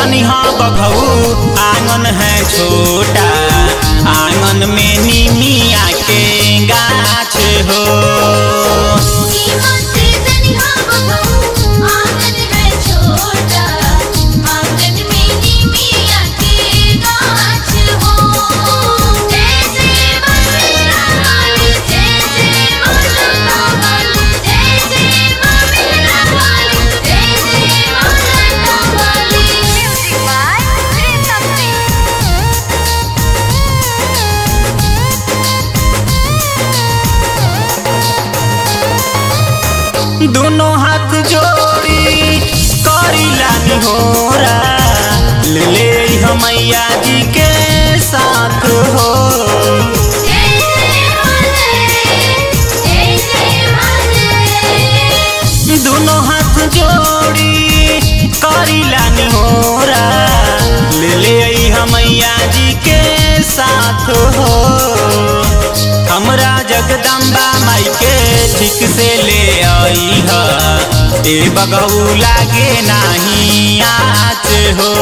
जनिहा बघऊ आंगन है छोटा, आंगन में निमिया के गाछ हो। दोनों हाथ जोड़ी करीला निहोरा, ले हमैया जी के साथ हो। दोनों हाथ जोड़ी करीला निहोरा, ले हमैया जी के साथ हो। हमरा जगदम्बा माई के ठीक से ले आई है, ए बगऊ लागे नाही आच हो।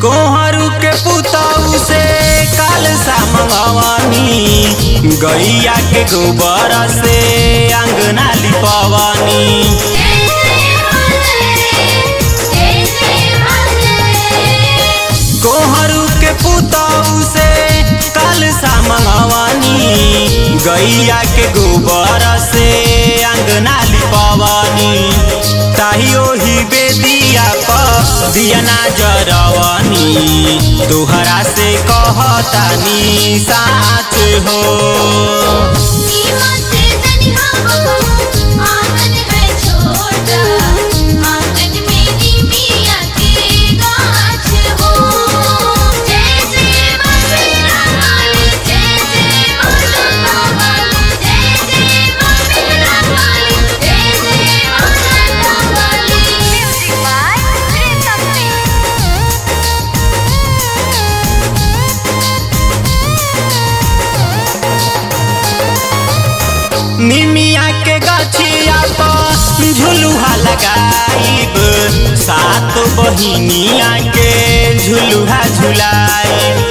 कोहरू के पुतऊ से कलसा मंगवानी, गैया के गोबर से अंगना लिपवानी। कोहरू के पुतऊ से कलसा मंगवानी, गैया के गोबर से अंगना लिपवानी। ताहियो ही बेदिया पर दिया ना जरवानी, तुहरा से कहतानी साच हो। निमिया के गछिया पर झुलुहा लगाइब, सात बहिनिया के झुलुहा झुलाइब।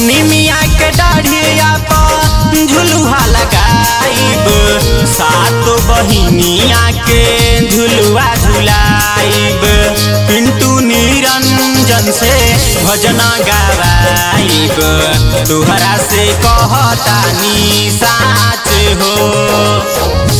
निमिया के डाढ़िया पर झुलुहा लगाइब, सात बहिनिया के झुलुहा झुलाइब। पिंटू निरंजन से भजना गावाइब, तुहरा से कहतानी साच हो।